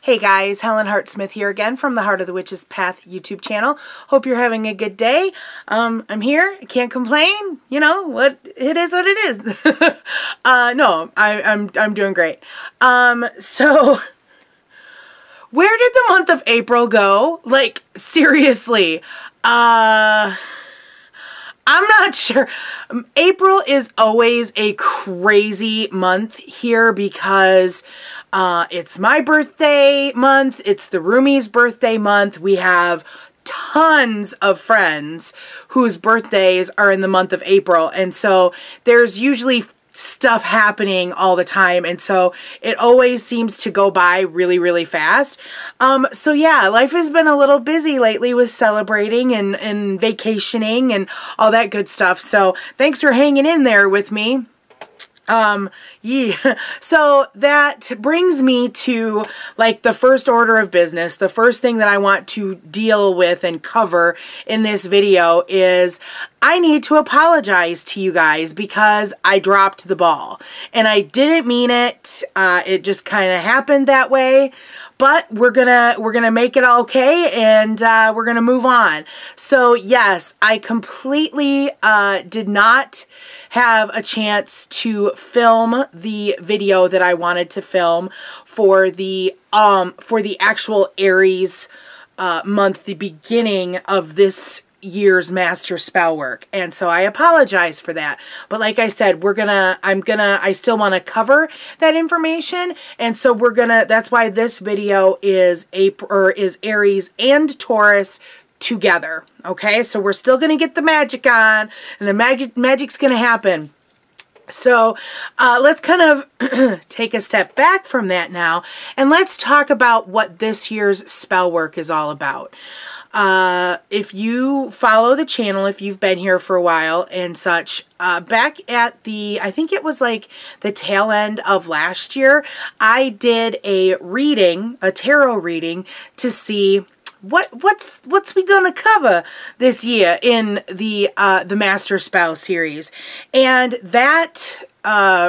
Hey guys, Helen Hartsmith here again from the Heart of the Witch's Path YouTube channel. Hope you're having a good day. I'm here. I can't complain. You know what? It is what it is. No, I'm doing great. So where did the month of April go? Like seriously. I'm not sure. April is always a crazy month here because it's my birthday month. It's the roomie's birthday month. We have tons of friends whose birthdays are in the month of April. And so there's usually stuff happening all the time, and so it always seems to go by really, really fast. So yeah, life has been a little busy lately with celebrating and vacationing and all that good stuff. So thanks for hanging in there with me. Yeah, so that brings me to like the first order of business. The first thing that I want to deal with and cover in this video is I need to apologize to you guys because I dropped the ball and I didn't mean it. It just kind of happened that way. But we're gonna make it okay, and we're gonna move on. So yes, I completely did not have a chance to film the video that I wanted to film for the actual Aries month, the beginning of this year's master spell work, and so I apologize for that. But like I said, I still want to cover that information, and so that's why this video is Aries and Taurus together. Okay, so we're still gonna get the magic on, and the magic's gonna happen. So let's kind of take a step back from that now, and let's talk about what this year's spell work is all about. If you follow the channel, if you've been here for a while and such, back at I think it was like the tail end of last year, I did a tarot reading to see what's we gonna cover this year in the Master Spell series. And that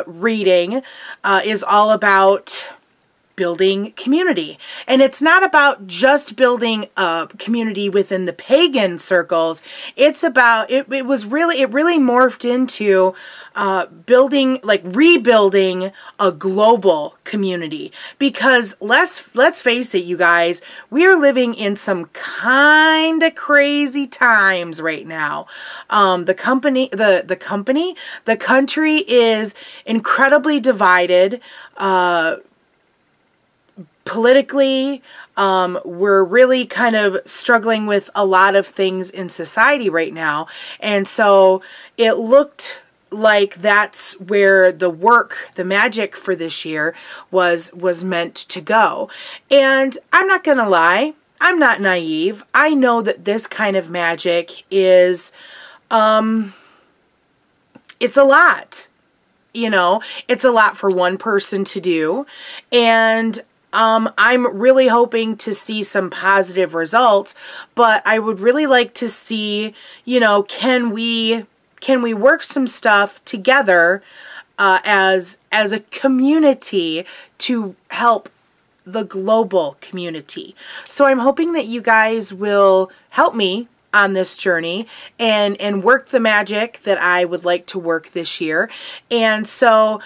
reading is all about building community. And it's not about just building a community within the pagan circles. It's about, it really morphed into rebuilding a global community. Because let's face it, you guys, we are living in some kind of crazy times right now. The country is incredibly divided. Politically, we're really kind of struggling with a lot of things in society right now. And so it looked like that's where the magic for this year was meant to go. And I'm not gonna lie, I'm not naive. I know that this kind of magic is, it's a lot. You know, it's a lot for one person to do. And I'm really hoping to see some positive results, but I would really like to see, you know, can we work some stuff together as a community to help the global community. So I'm hoping that you guys will help me on this journey and work the magic that I would like to work this year. And so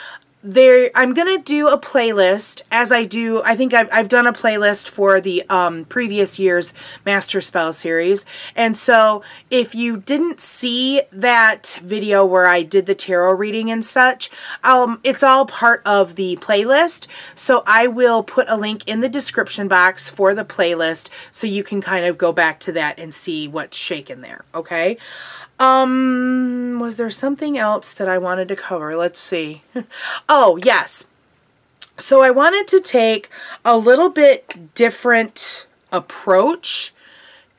I'm gonna do a playlist, as I do. I think I've done a playlist for the previous year's Master Spell series, and so if you didn't see that video where I did the tarot reading and such, it's all part of the playlist. So I will put a link in the description box for the playlist, so you can kind of go back to that and see what's shaking there. Okay. Was there something else that I wanted to cover? Let's see. Oh, yes. So I wanted to take a little bit different approach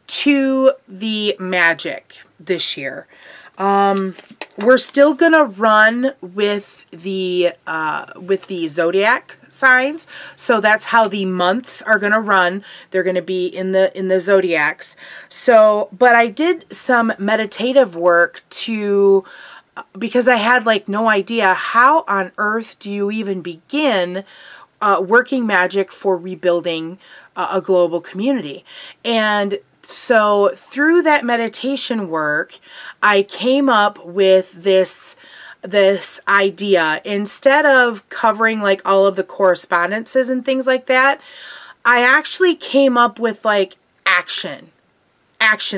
to the magic this year. We're still gonna run with the zodiac signs, so that's how the months are gonna run. They're gonna be in the zodiacs. So, but I did some meditative work because I had like no idea how on earth do you even begin working magic for rebuilding a global community. And so through that meditation work, I came up with this idea. Instead of covering like all of the correspondences and things like that, I actually came up with like action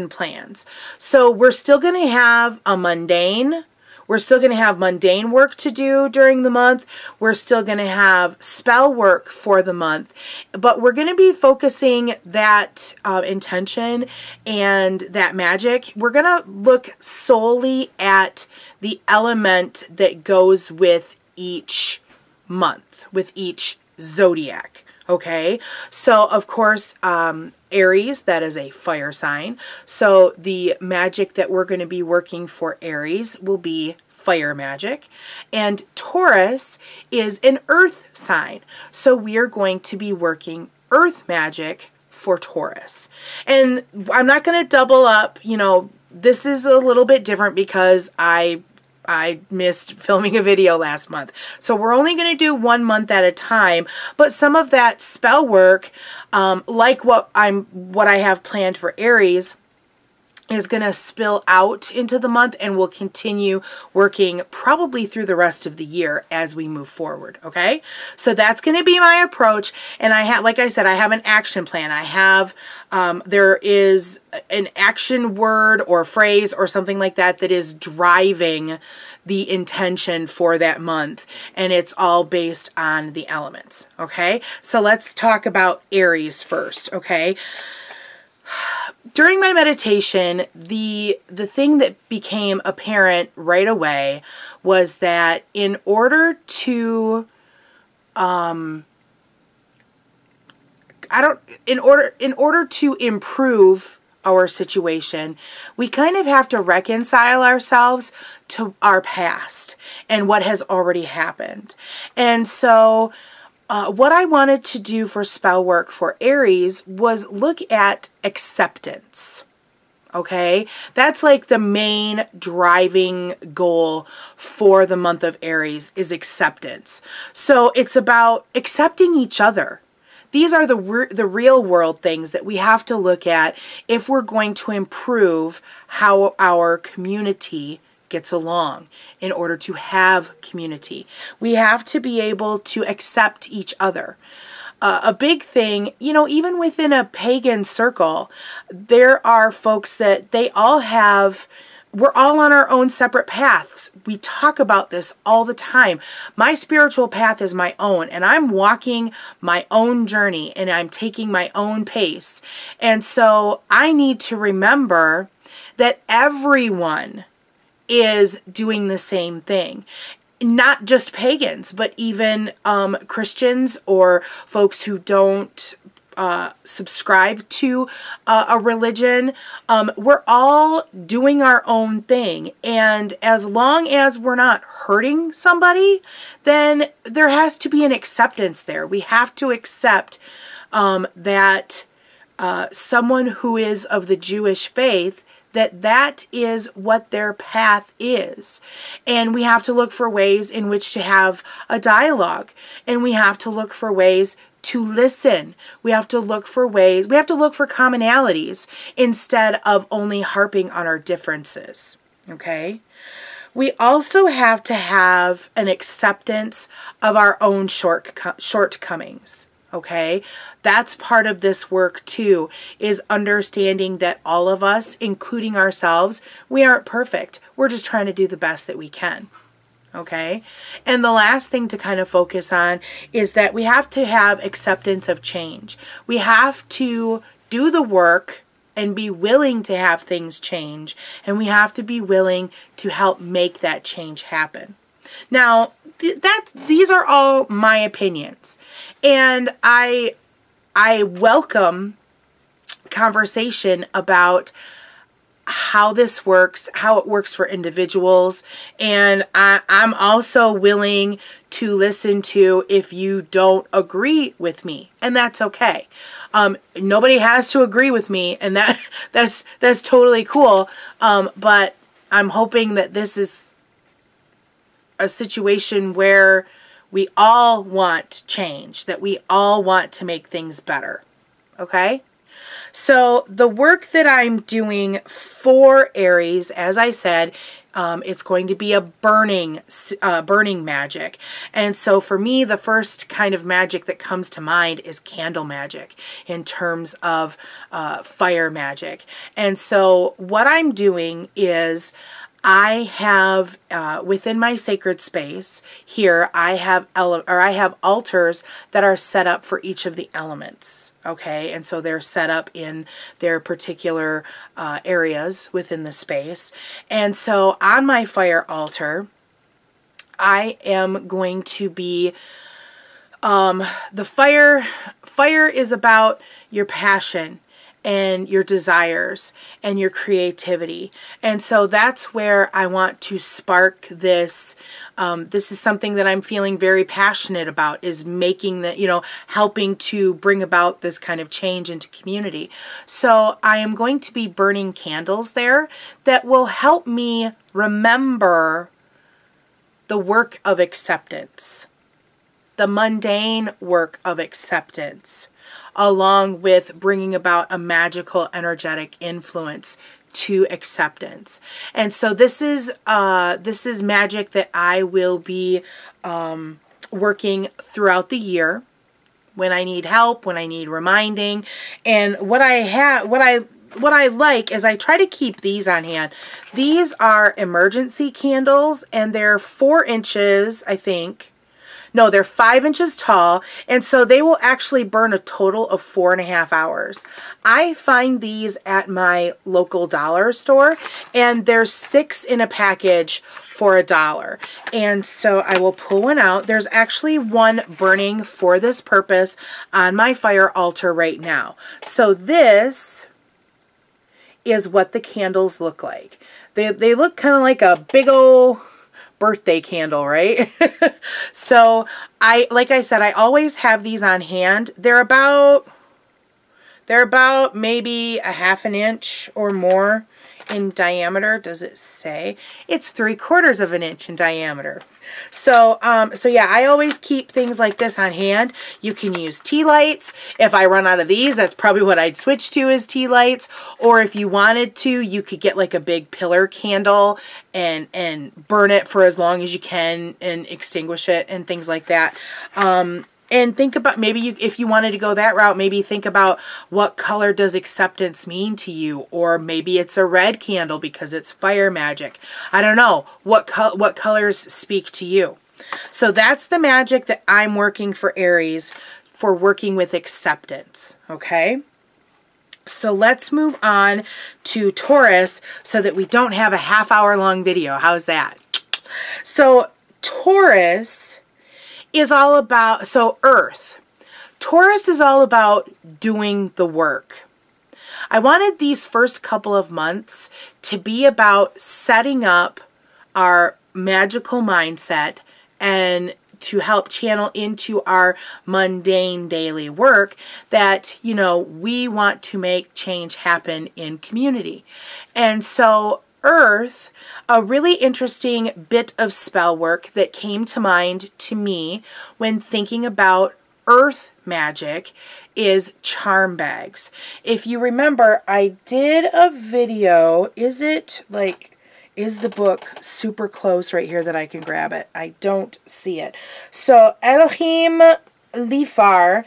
plans. So we're still going to have a mundane. We're still going to have mundane work to do during the month. We're still going to have spell work for the month. But we're going to be focusing that intention and that magic. We're going to look solely at the element that goes with each month, with each zodiac. Okay, so of course, Aries, that is a fire sign. So the magic that we're going to be working for Aries will be fire magic. And Taurus is an earth sign. So we are going to be working earth magic for Taurus. And I'm not going to double up, you know, this is a little bit different because I missed filming a video last month. So we're only going to do 1 month at a time, but some of that spell work, like what I have planned for Aries, is going to spill out into the month and will continue working probably through the rest of the year as we move forward. Okay, so that's going to be my approach. And I have, like I said, I have an action plan. I have, there is an action word or phrase or something like that that is driving the intention for that month. And it's all based on the elements. Okay, so let's talk about Aries first. Okay. During my meditation, the thing that became apparent right away was that in order to in order to improve our situation, we kind of have to reconcile ourselves to our past and what has already happened. And so what I wanted to do for spell work for Aries was look at acceptance. Okay, that's like the main driving goal for the month of Aries is acceptance. So it's about accepting each other. These are the real world things that we have to look at if we're going to improve how our community gets along. In order to have community, we have to be able to accept each other. A big thing, you know, even within a pagan circle, there are folks that they all have, we're all on our own separate paths. We talk about this all the time. My spiritual path is my own, and I'm walking my own journey, and I'm taking my own pace. And so I need to remember that everyone is doing the same thing. Not just pagans, but even Christians or folks who don't subscribe to a religion. We're all doing our own thing. And as long as we're not hurting somebody, then there has to be an acceptance there. We have to accept that someone who is of the Jewish faith, that is what their path is. And we have to look for ways in which to have a dialogue. And we have to look for ways to listen. We have to look for ways, we have to look for commonalities instead of only harping on our differences. Okay? We also have to have an acceptance of our own shortcomings. Okay, that's part of this work too, is understanding that all of us, including ourselves, we aren't perfect. We're just trying to do the best that we can. Okay, and the last thing to kind of focus on is that we have to have acceptance of change. We have to do the work and be willing to have things change, and we have to be willing to help make that change happen. Now, these are all my opinions, and I welcome conversation about how this works, how it works for individuals, and I'm also willing to listen to if you don't agree with me, and that's okay. Nobody has to agree with me, and that's totally cool. But I'm hoping that this is a situation where we all want change, that we all want to make things better. Okay? So the work that I'm doing for Aries, as I said, it's going to be a burning magic. And so for me, the first kind of magic that comes to mind is candle magic in terms of fire magic. And so what I'm doing is I have within my sacred space here, I have altars that are set up for each of the elements. Okay, and so they're set up in their particular areas within the space. And so on my fire altar, I am going to be the fire is about your passion and your desires and your creativity. And so that's where I want to spark this. This is something that I'm feeling very passionate about, is making the, helping to bring about this kind of change into community. So I am going to be burning candles there that will help me remember the work of acceptance, the mundane work of acceptance, along with bringing about a magical, energetic influence to acceptance. And so this is magic that I will be working throughout the year when I need help, when I need reminding. And what I like is I try to keep these on hand. These are emergency candles, and they're 4 inches, I think. No, they're 5 inches tall, and so they will actually burn a total of 4.5 hours. I find these at my local dollar store, and there's 6 in a package for $1. And so I will pull one out. There's actually one burning for this purpose on my fire altar right now. So this is what the candles look like. They look kind of like a big old birthday candle, right? So like I said, I always have these on hand. They're about maybe a 1/2 inch or more in diameter. Does it say? It's 3/4 of an inch in diameter. So yeah, I always keep things like this on hand. You can use tea lights. If I run out of these, that's probably what I'd switch to, is tea lights. Or if you wanted to, you could get like a big pillar candle and burn it for as long as you can and extinguish it and things like that. And think about, maybe if you wanted to go that route, maybe think about what color does acceptance mean to you? Or maybe it's a red candle because it's fire magic. I don't know. What colors speak to you? So that's the magic that I'm working for Aries, for working with acceptance. Okay? So let's move on to Taurus so that we don't have a 1/2 hour long video. How's that? So Taurus is all about, Earth. Taurus is all about doing the work. I wanted these first couple of months to be about setting up our magical mindset and to help channel into our mundane daily work that, we want to make change happen in community. And so Earth, a really interesting bit of spell work that came to mind to me when thinking about Earth magic is charm bags. If you remember, I did a video. Is the book super close right here that I can grab it? I don't see it. So Elohim Lifar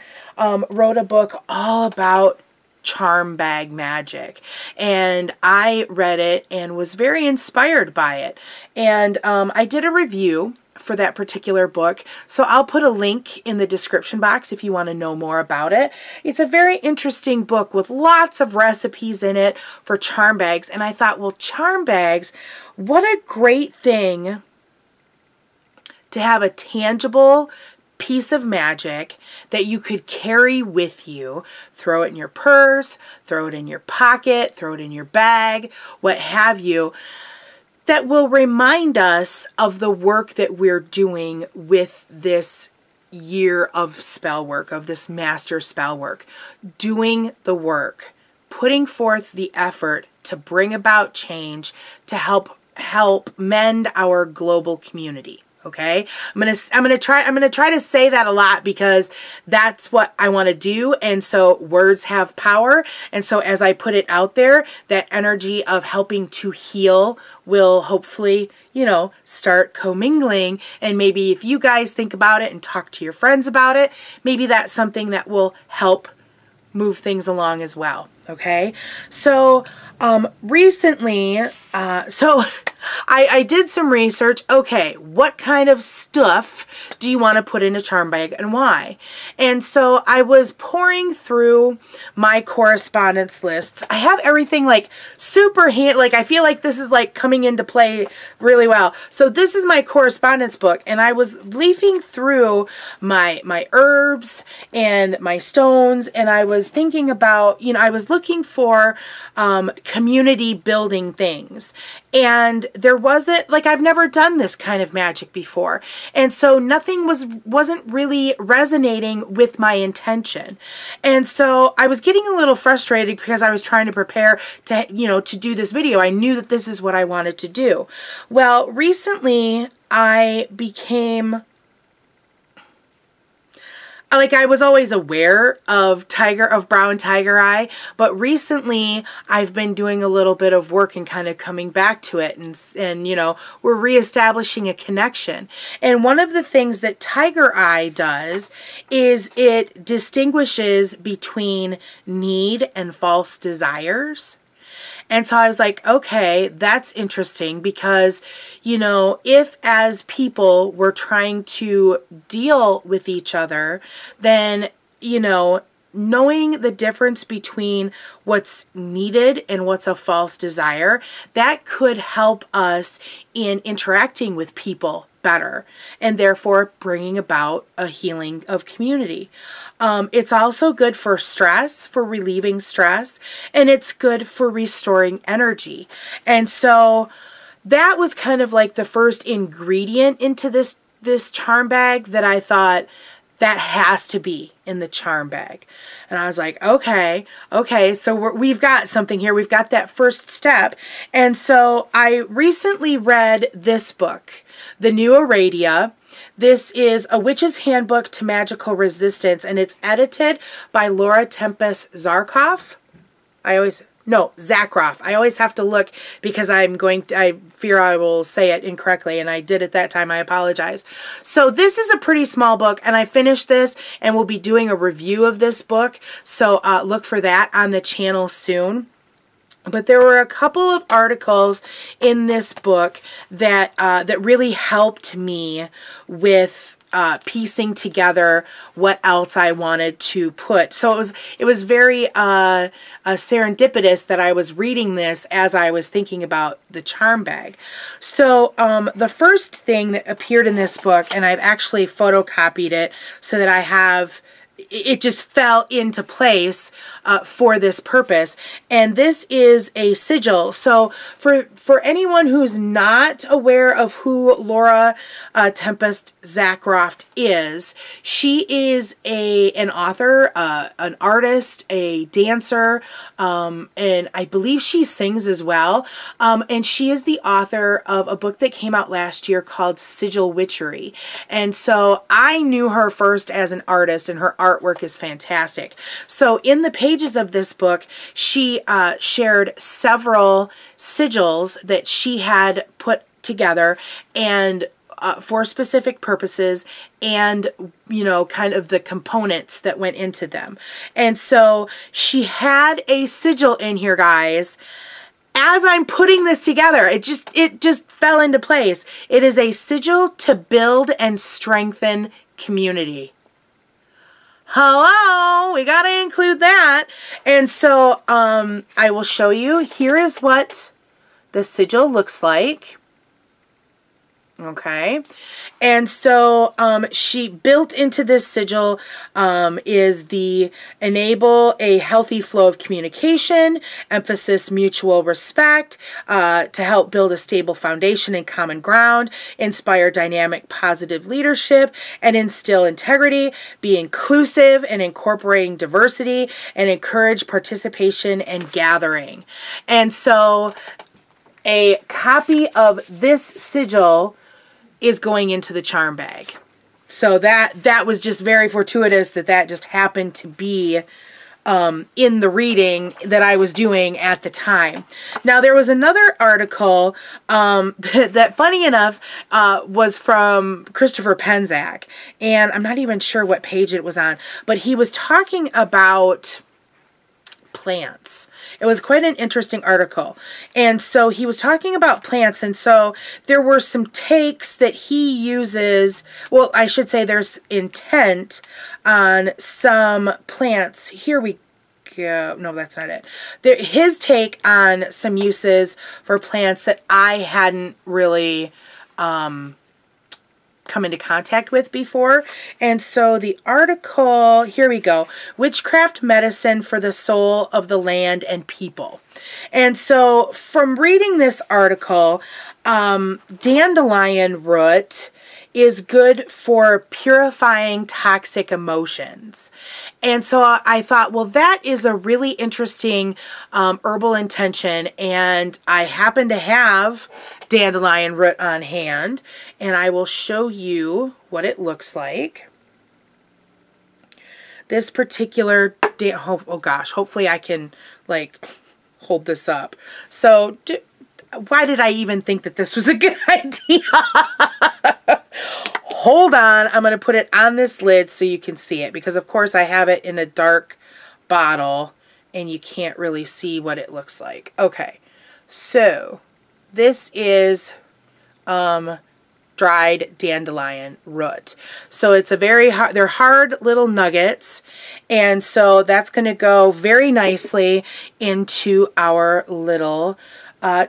wrote a book all about charm bag magic, and I read it and was very inspired by it, and I did a review for that particular book, so I'll put a link in the description box if you want to know more about it. It's a very interesting book with lots of recipes in it for charm bags, and I thought, well, charm bags, what a great thing to have a tangible piece of magic that you could carry with you. Throw it in your purse, throw it in your pocket, throw it in your bag, what have you, that will remind us of the work that we're doing with this year of spell work, of this master spell work. Doing the work, putting forth the effort to bring about change, to help mend our global community. Okay, I'm gonna try to say that a lot because that's what I want to do, and so words have power, and so as I put it out there, that energy of helping to heal will hopefully, you know, start commingling, and maybe if you guys think about it and talk to your friends about it, maybe that's something that will help move things along as well. Okay, so recently, I did some research. Okay, what kind of stuff do you want to put in a charm bag and why? And so I was pouring through my correspondence lists. I have everything like super like I feel like this is like coming into play really well. So this is my correspondence book, and I was leafing through my herbs and my stones, and I was thinking about, you know, I was looking for community building things, and there wasn't, like, I've never done this kind of magic before, and so nothing wasn't really resonating with my intention. And so I was getting a little frustrated because I was trying to prepare to, you know, to do this video. I knew that this is what I wanted to do. Well, recently I became, like, I was always aware of brown tiger eye, but recently I've been doing a little bit of work and kind of coming back to it, and you know, we're reestablishing a connection. And one of the things that tiger eye does is it distinguishes between need and false desires. And so I was like, okay, that's interesting because, you know, if as people we're trying to deal with each other, then, you know, knowing the difference between what's needed and what's a false desire, that could help us in interacting with people better, and therefore bringing about a healing of community. It's also good for stress, for relieving stress, and it's good for restoring energy. And so that was kind of like the first ingredient into this charm bag that I thought that has to be in the charm bag. And I was like, okay, so we've got something here. We've got that first step. And so I recently read this book, The New Aradia. This is A Witch's Handbook to Magical Resistance, and it's edited by Laura Tempest Zakroff. Zakroff. I always have to look because I fear I will say it incorrectly, and I did it that time. I apologize. So this is a pretty small book, and I finished this and will be doing a review of this book. So look for that on the channel soon. But there were a couple of articles in this book that that really helped me with piecing together what else I wanted to put. So it was very serendipitous that I was reading this as I was thinking about the charm bag. So the first thing that appeared in this book, and I've actually photocopied it so that I have, it just fell into place for this purpose. And this is a sigil. So for anyone who's not aware of who Laura Tempest Zakroff is, she is an author, an artist, a dancer, and I believe she sings as well. And she is the author of a book that came out last year called Sigil Witchery. And so I knew her first as an artist, and her artwork is fantastic. So in the pages of this book, she shared several sigils that she had put together and for specific purposes, and you know, kind of the components that went into them. And so she had a sigil in here, guys. As I'm putting this together, it just fell into place. It is a sigil to build and strengthen community. Hello, we got to include that. And so I will show you. Here is what the sigil looks like. Okay, and so she built into this sigil is the enable a healthy flow of communication, emphasis mutual respect, to help build a stable foundation and common ground, inspire dynamic positive leadership, and instill integrity, be inclusive and incorporating diversity, and encourage participation and gathering. And so a copy of this sigil is going into the charm bag. So that was just very fortuitous that just happened to be in the reading that I was doing at the time. Now, there was another article that funny enough, was from Christopher Penczak, and I'm not even sure what page it was on, but he was talking about plants. It was quite an interesting article. And so he was talking about plants, and so there were some takes that he uses, well, I should say there's intent on some plants. Here we go. No, that's not it. His take on some uses for plants that I hadn't really come into contact with before. And so the article, here we go, Witchcraft Medicine for the Soul of the Land and People. And so from reading this article, dandelion root is good for purifying toxic emotions. And so I thought, well, that is a really interesting herbal intention, and I happen to have dandelion root on hand, and I will show you what it looks like. This particular, oh gosh, hopefully I can like hold this up. So why did I even think that this was a good idea? Hold on, I'm going to put it on this lid so you can see it, because of course I have it in a dark bottle and you can't really see what it looks like. Okay, so this is dried dandelion root. So it's a very hard, they're hard little nuggets, and so that's going to go very nicely into our little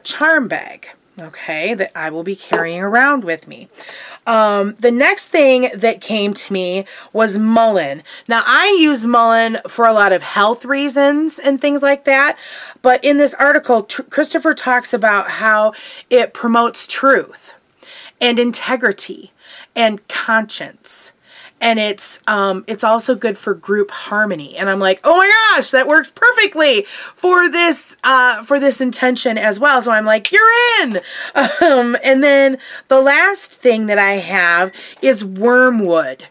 charm bag, okay, that I will be carrying around with me. The next thing that came to me was mullein. Now, I use mullein for a lot of health reasons and things like that, but in this article, Christopher talks about how it promotes truth and integrity and conscience. And it's also good for group harmony. And I'm like, oh my gosh, that works perfectly for this intention as well. So I'm like, you're in. And then the last thing that I have is wormwood.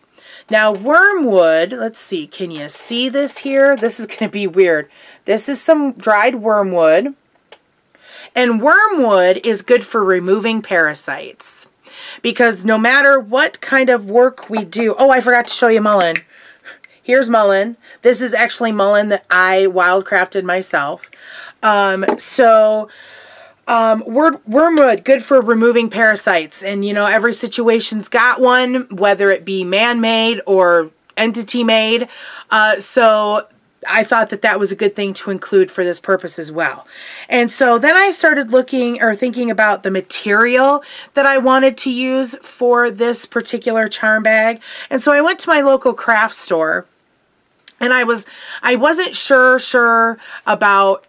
Now wormwood, let's see, can you see this here? This is going to be weird. This is some dried wormwood. And wormwood is good for removing parasites. Because no matter what kind of work we do, oh, I forgot to show you mullein. Here's mullein. This is actually mullein that I wildcrafted myself. Wormwood, good for removing parasites. And, you know, every situation's got one, whether it be man-made or entity-made. So I thought that that was a good thing to include for this purpose as well. And so then I started looking or thinking about the material that I wanted to use for this particular charm bag. And so I went to my local craft store, and I wasn't sure about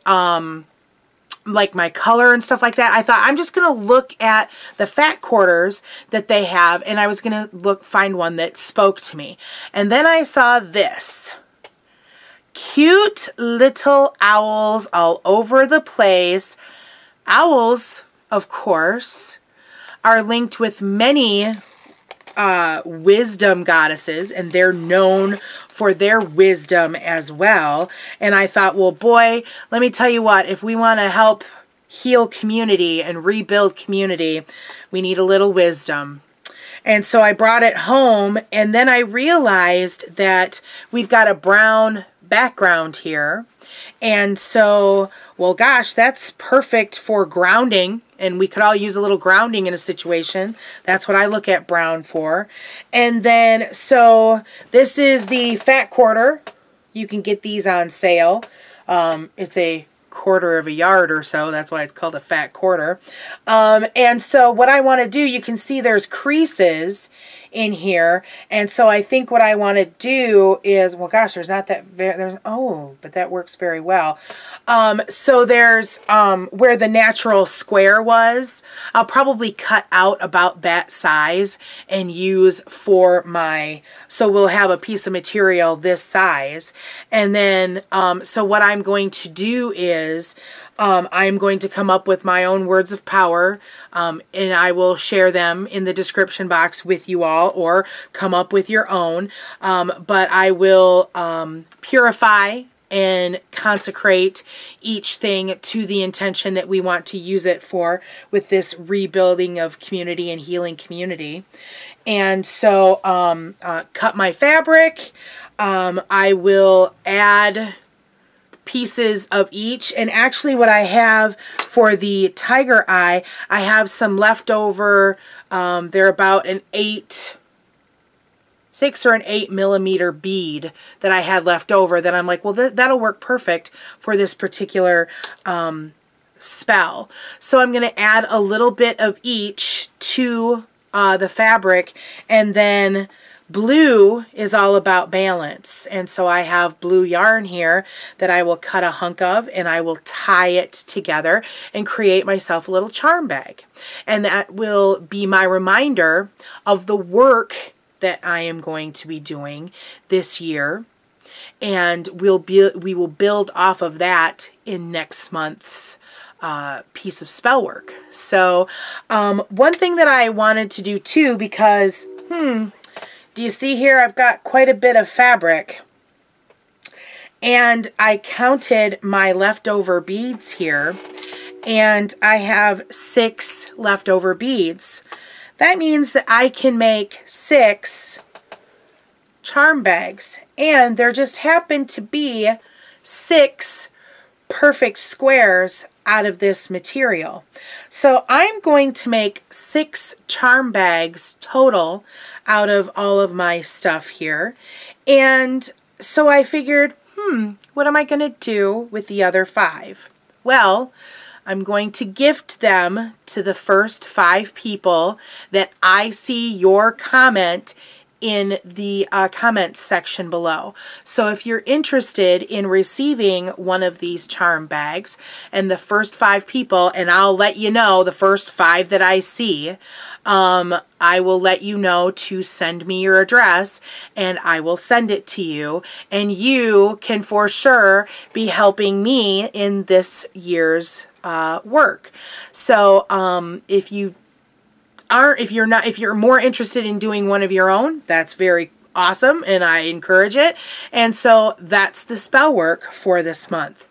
like my color and stuff like that. I thought I'm just going to look at the fat quarters that they have, and I was going to find one that spoke to me. And then I saw this. Cute little owls all over the place. Owls, of course, are linked with many wisdom goddesses, and they're known for their wisdom as well. And I thought, well, boy, let me tell you what, if we want to help heal community and rebuild community, we need a little wisdom. And so I brought it home, and then I realized that we've got a brown background here. And so, well, gosh, that's perfect for grounding, and we could all use a little grounding in a situation. That's what I look at brown for. And then, so this is the fat quarter. You can get these on sale. It's a quarter of a yard or so. That's why it's called a fat quarter. And so what I want to do, you can see there's creases in here. And so I think what I want to do is, well, gosh, there's not that very, oh, but that works very well. So there's where the natural square was, I'll probably cut out about that size and use for my, so we'll have a piece of material this size. And then, so what I'm going to do is I'm going to come up with my own words of power, and I will share them in the description box with you all, or come up with your own. But I will purify and consecrate each thing to the intention that we want to use it for with this rebuilding of community and healing community. And so cut my fabric. I will add pieces of each, and actually what I have for the tiger eye, I have some leftover, they're about an 6 or an 8 millimeter bead that I had left over that I'm like, well, that'll work perfect for this particular spell. So I'm going to add a little bit of each to the fabric, and then blue is all about balance. And so I have blue yarn here that I will cut a hunk of, and I will tie it together and create myself a little charm bag. And that will be my reminder of the work that I am going to be doing this year, and we will build off of that in next month's piece of spell work. So one thing that I wanted to do too, because do you see here I've got quite a bit of fabric, and I counted my leftover beads here, and I have 6 leftover beads. That means that I can make 6 charm bags, and there just happen to be 6 perfect squares out of this material. So I'm going to make 6 charm bags total out of all of my stuff here. And so I figured, what am I going to do with the other 5? Well, I'm going to gift them to the first 5 people that I see your comment in the comments section below. So if you're interested in receiving one of these charm bags, and the first 5 people, and I'll let you know the first 5 that I see, I will let you know to send me your address, and I will send it to you, and you can for sure be helping me in this year's work. So if you're more interested in doing one of your own, that's very awesome, and I encourage it. And so that's the spell work for this month.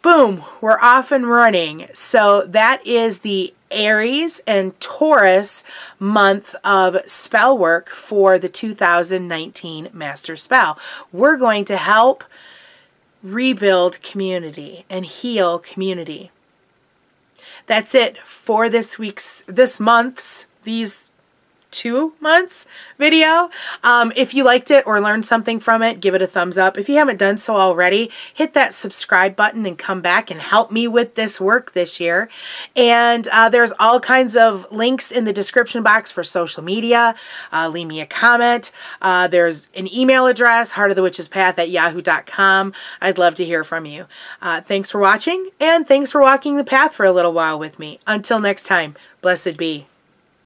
Boom, we're off and running. So that is the Aries and Taurus month of spell work for the 2019 Master Spell. We're going to help rebuild community and heal community. That's it for this month's, these 2 months video. If you liked it or learned something from it, give it a thumbs up. If you haven't done so already, hit that subscribe button and come back and help me with this work this year. And there's all kinds of links in the description box for social media. Leave me a comment. There's an email address, heartofthewitchespath@yahoo.com. I'd love to hear from you. Thanks for watching, and thanks for walking the path for a little while with me. Until next time, blessed be.